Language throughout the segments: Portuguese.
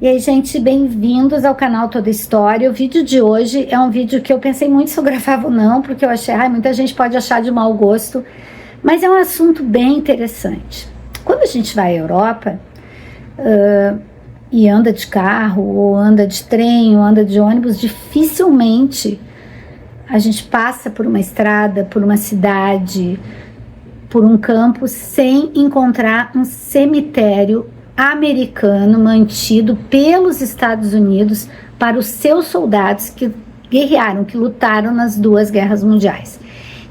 E aí, gente, bem-vindos ao canal Toda História. O vídeo de hoje é um vídeo que eu pensei muito se eu gravava ou não, porque eu achei, muita gente pode achar de mau gosto, mas é um assunto bem interessante. Quando a gente vai à Europa e anda de carro, ou anda de trem, ou anda de ônibus, dificilmente a gente passa por uma estrada, por uma cidade, por um campo, sem encontrar um cemitério americano mantido pelos Estados Unidos para os seus soldados que guerrearam, que lutaram nas duas guerras mundiais.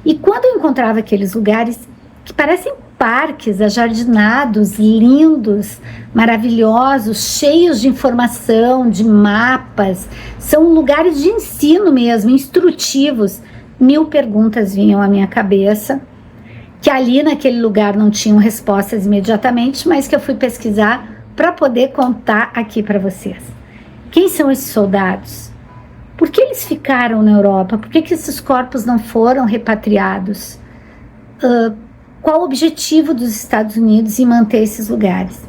E quando eu encontrava aqueles lugares que parecem parques ajardinados, lindos, maravilhosos, cheios de informação, de mapas, são lugares de ensino mesmo, instrutivos, 1000 perguntas vinham à minha cabeça, que ali naquele lugar não tinham respostas imediatamente, mas que eu fui pesquisar para poder contar aqui para vocês. Quem são esses soldados? Por que eles ficaram na Europa? Por que esses corpos não foram repatriados? Qual o objetivo dos Estados Unidos em manter esses lugares?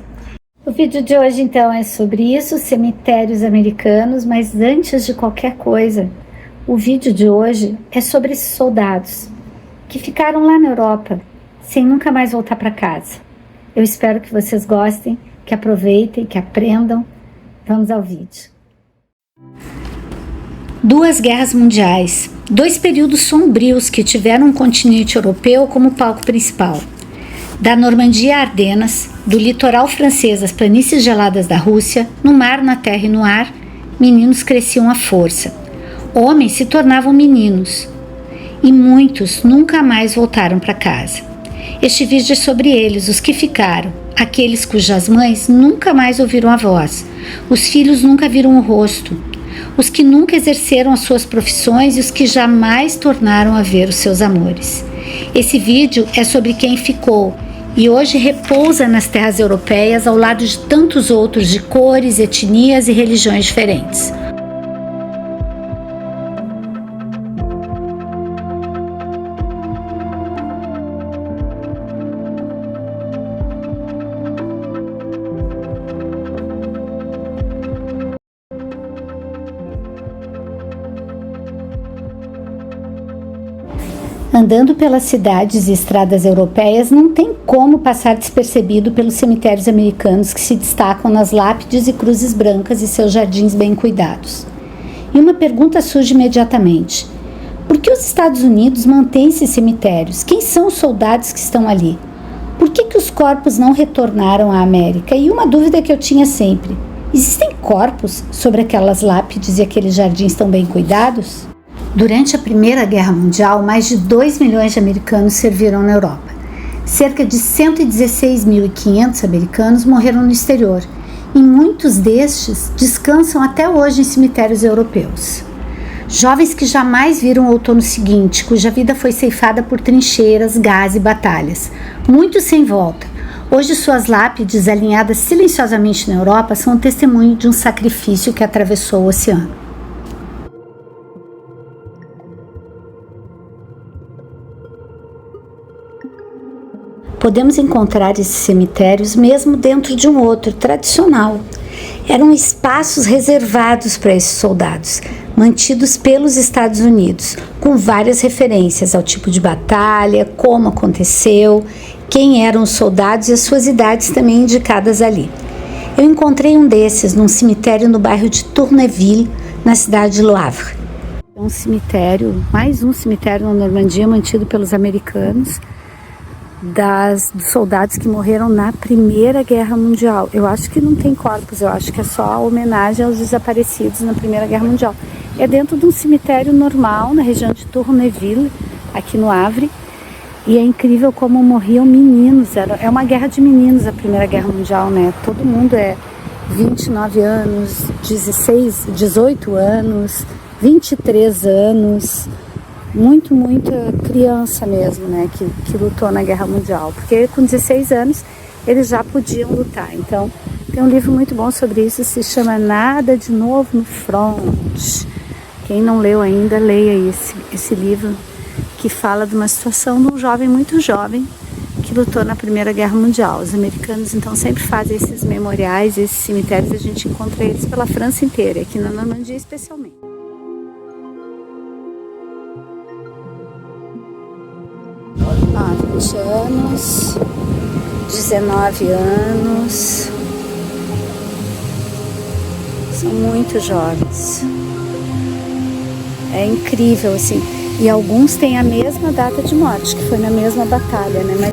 O vídeo de hoje então é sobre isso, cemitérios americanos, mas antes de qualquer coisa, o vídeo de hoje é sobre esses soldados que ficaram lá na Europa, sem nunca mais voltar para casa. Eu espero que vocês gostem, que aproveitem, que aprendam. Vamos ao vídeo. Duas guerras mundiais, dois períodos sombrios que tiveram um continente europeu como palco principal. Da Normandia a Ardenas, do litoral francês às planícies geladas da Rússia, no mar, na terra e no ar, meninos cresciam à força. Homens se tornavam meninos. E muitos nunca mais voltaram para casa. Este vídeo é sobre eles, os que ficaram, aqueles cujas mães nunca mais ouviram a voz, os filhos nunca viram o rosto, os que nunca exerceram as suas profissões e os que jamais tornaram a ver os seus amores. Esse vídeo é sobre quem ficou e hoje repousa nas terras europeias ao lado de tantos outros de cores, etnias e religiões diferentes. Andando pelas cidades e estradas europeias, não tem como passar despercebido pelos cemitérios americanos que se destacam nas lápides e cruzes brancas e seus jardins bem cuidados. E uma pergunta surge imediatamente: por que os Estados Unidos mantêm esses cemitérios? Quem são os soldados que estão ali? Por que os corpos não retornaram à América? E uma dúvida que eu tinha sempre: existem corpos sobre aquelas lápides e aqueles jardins tão bem cuidados? Durante a Primeira Guerra Mundial, mais de 2 milhões de americanos serviram na Europa. Cerca de 116.500 americanos morreram no exterior, e muitos destes descansam até hoje em cemitérios europeus. Jovens que jamais viram o outono seguinte, cuja vida foi ceifada por trincheiras, gás e batalhas, muitos sem volta. Hoje suas lápides, alinhadas silenciosamente na Europa, são um testemunho de um sacrifício que atravessou o oceano. Podemos encontrar esses cemitérios mesmo dentro de um outro, tradicional. Eram espaços reservados para esses soldados, mantidos pelos Estados Unidos, com várias referências ao tipo de batalha, como aconteceu, quem eram os soldados e as suas idades também indicadas ali. Eu encontrei um desses num cemitério no bairro de Tourneville, na cidade de Le Havre. Um cemitério, mais um cemitério na Normandia, mantido pelos americanos, dos soldados que morreram na Primeira Guerra Mundial. Eu acho que não tem corpos, eu acho que é só a homenagem aos desaparecidos na Primeira Guerra Mundial. É dentro de um cemitério normal, na região de Tourneville, aqui no Havre, e é incrível como morriam meninos. É uma guerra de meninos a Primeira Guerra Mundial, né? Todo mundo é 29 anos, 16, 18 anos, 23 anos... muita criança mesmo, né, que lutou na Guerra Mundial, porque com 16 anos eles já podiam lutar. Então, tem um livro muito bom sobre isso, se chama Nada de Novo no Front. Quem não leu ainda, leia esse livro, que fala de uma situação de um jovem muito jovem, que que lutou na Primeira Guerra Mundial. Os americanos então sempre fazem esses memoriais, esses cemitérios, a gente encontra eles pela França inteira, aqui na Normandia especialmente. Ó, 20 anos, 19 anos, são muito jovens. É incrível, assim. E alguns têm a mesma data de morte, que foi na mesma batalha, né? Mas...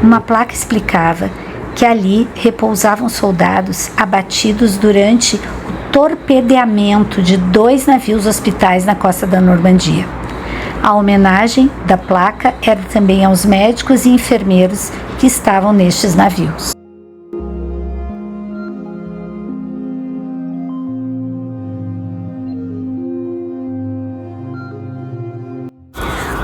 Uma placa explicava que ali repousavam soldados abatidos durante o torpedeamento de 2 navios hospitais na costa da Normandia. A homenagem da placa era também aos médicos e enfermeiros que estavam nestes navios.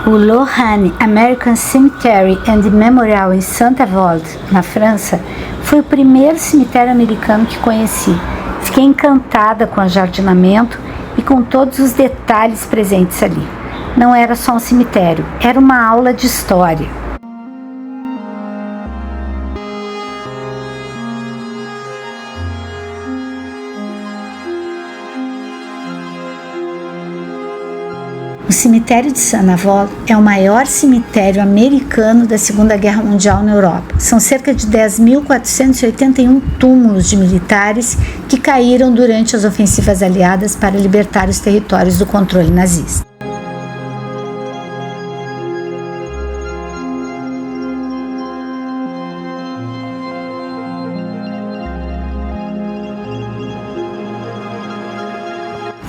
O Lorraine American Cemetery and Memorial em Saint-Avold, na França, foi o primeiro cemitério americano que conheci. Fiquei encantada com o jardinamento e com todos os detalhes presentes ali. Não era só um cemitério, era uma aula de história. O cemitério de Saint-Avold é o maior cemitério americano da Segunda Guerra Mundial na Europa. São cerca de 10.481 túmulos de militares que caíram durante as ofensivas aliadas para libertar os territórios do controle nazista.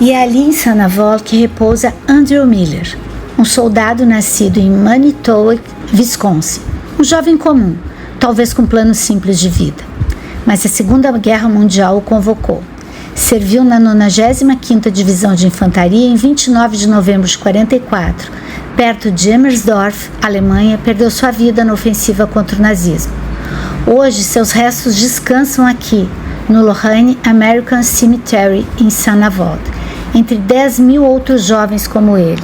E é ali em Saint-Avold que repousa Andrew Miller, um soldado nascido em Manitowoc, Wisconsin. Um jovem comum, talvez com planos simples de vida. Mas a Segunda Guerra Mundial o convocou. Serviu na 95ª Divisão de Infantaria em 29 de novembro de 1944. Perto de Emmersdorf, Alemanha, perdeu sua vida na ofensiva contra o nazismo. Hoje, seus restos descansam aqui, no Lorraine American Cemetery, em Saint-Avold, entre 10.000 outros jovens como ele.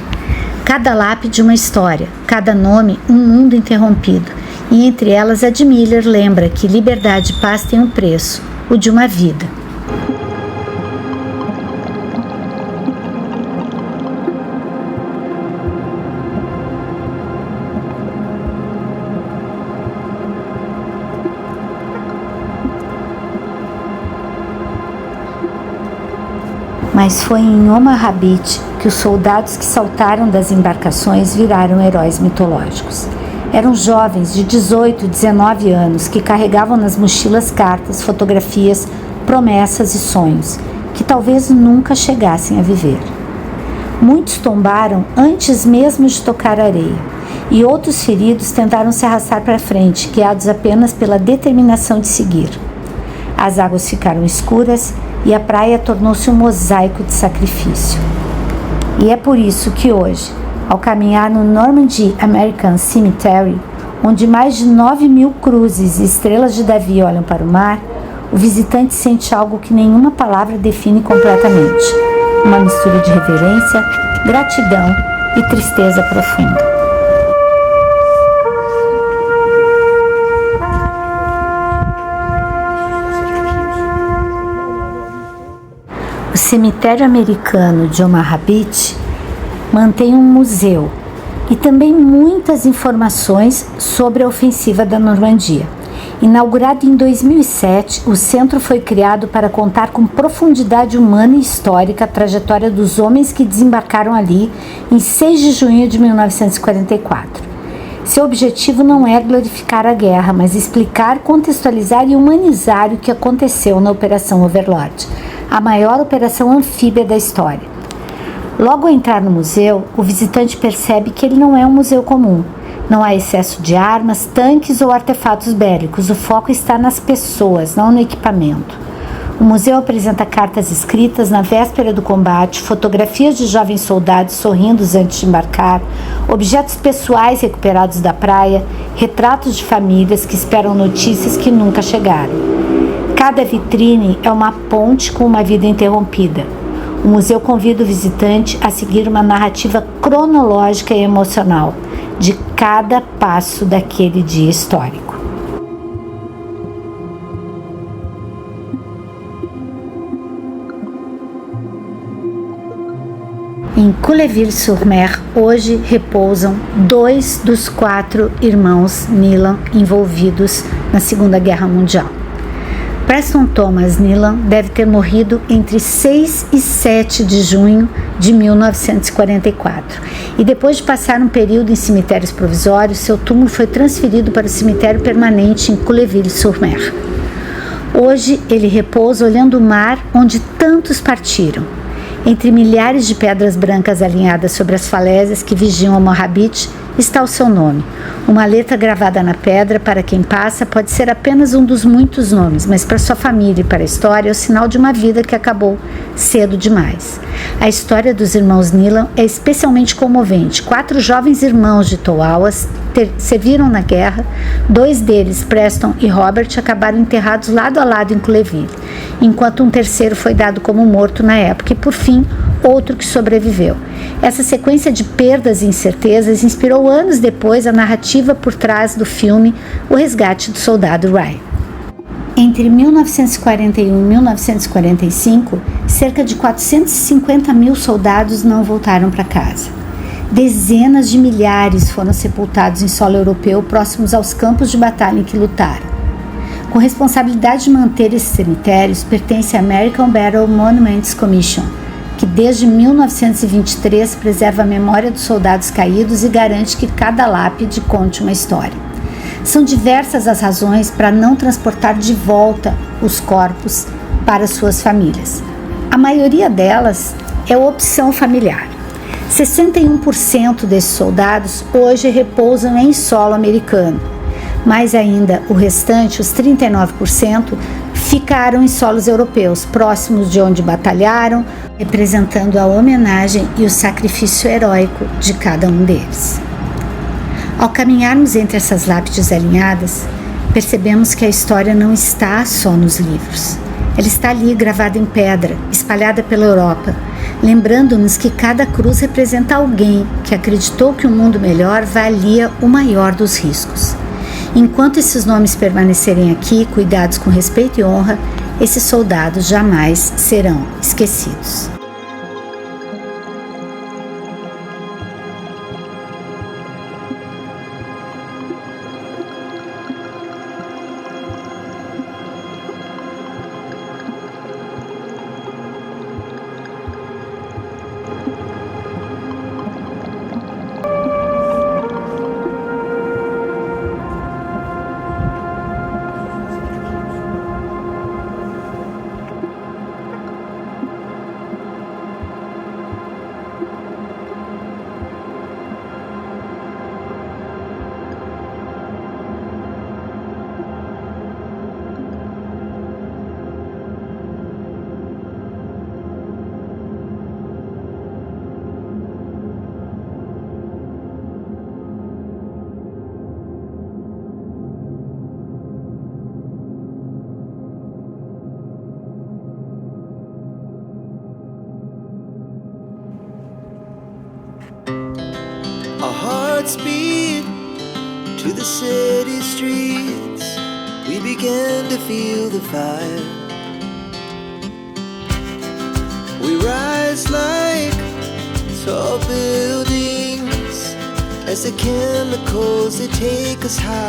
Cada lápide uma história, cada nome um mundo interrompido, e entre elas a de Miller lembra que liberdade e paz têm um preço, o de uma vida. Mas foi em Omaha Beach que os soldados que saltaram das embarcações viraram heróis mitológicos. Eram jovens de 18, 19 anos que carregavam nas mochilas cartas, fotografias, promessas e sonhos que talvez nunca chegassem a viver. Muitos tombaram antes mesmo de tocar a areia, e outros feridos tentaram se arrastar para frente, guiados apenas pela determinação de seguir. As águas ficaram escuras e a praia tornou-se um mosaico de sacrifício. E é por isso que hoje, ao caminhar no Normandy American Cemetery, onde mais de 9.000 cruzes e estrelas de Davi olham para o mar, o visitante sente algo que nenhuma palavra define completamente. Uma mistura de reverência, gratidão e tristeza profunda. O cemitério americano de Omaha Beach mantém um museu e também muitas informações sobre a ofensiva da Normandia. Inaugurado em 2007, o centro foi criado para contar com profundidade humana e histórica a trajetória dos homens que desembarcaram ali em 6 de junho de 1944. Seu objetivo não é glorificar a guerra, mas explicar, contextualizar e humanizar o que aconteceu na Operação Overlord, a maior operação anfíbia da história. Logo ao entrar no museu, o visitante percebe que ele não é um museu comum. Não há excesso de armas, tanques ou artefatos bélicos. O foco está nas pessoas, não no equipamento. O museu apresenta cartas escritas na véspera do combate, fotografias de jovens soldados sorrindo antes de embarcar, objetos pessoais recuperados da praia, retratos de famílias que esperam notícias que nunca chegaram. Cada vitrine é uma ponte com uma vida interrompida. O museu convida o visitante a seguir uma narrativa cronológica e emocional de cada passo daquele dia histórico. Em Couleville-sur-Mer, hoje repousam 2 dos 4 irmãos Nilan envolvidos na Segunda Guerra Mundial. Preston Thomas Nilan deve ter morrido entre 6 e 7 de junho de 1944 e depois de passar um período em cemitérios provisórios, seu túmulo foi transferido para o cemitério permanente em Couleville-sur-Mer. Hoje ele repousa olhando o mar onde tantos partiram. Entre milhares de pedras brancas alinhadas sobre as falésias que vigiam a Moabit está o seu nome. Uma letra gravada na pedra, para quem passa, pode ser apenas um dos muitos nomes, mas para sua família e para a história é o sinal de uma vida que acabou cedo demais. A história dos irmãos Nilan é especialmente comovente. 4 jovens irmãos de Toawas serviram na guerra. 2 deles, Preston e Robert, acabaram enterrados lado a lado em Couleville, enquanto um terceiro foi dado como morto na época e, por fim, outro que sobreviveu. Essa sequência de perdas e incertezas inspirou anos depois a narrativa por trás do filme O Resgate do Soldado Ryan. Entre 1941 e 1945, cerca de 450 mil soldados não voltaram para casa. Dezenas de milhares foram sepultados em solo europeu próximos aos campos de batalha em que lutaram. Com responsabilidade de manter esses cemitérios, pertence a American Battle Monuments Commission, que desde 1923 preserva a memória dos soldados caídos e garante que cada lápide conte uma história. São diversas as razões para não transportar de volta os corpos para suas famílias. A maioria delas é opção familiar. 61% desses soldados hoje repousam em solo americano, mas ainda o restante, os 39%, ficaram em solos europeus, próximos de onde batalharam, representando a homenagem e o sacrifício heróico de cada um deles. Ao caminharmos entre essas lápides alinhadas, percebemos que a história não está só nos livros. Ela está ali, gravada em pedra, espalhada pela Europa, lembrando-nos que cada cruz representa alguém que acreditou que um mundo melhor valia o maior dos riscos. Enquanto esses nomes permanecerem aqui, cuidados com respeito e honra, esses soldados jamais serão esquecidos. Our hearts beat to the city streets. We began to feel the fire. We rise like tall buildings as the chemicals, they take us high.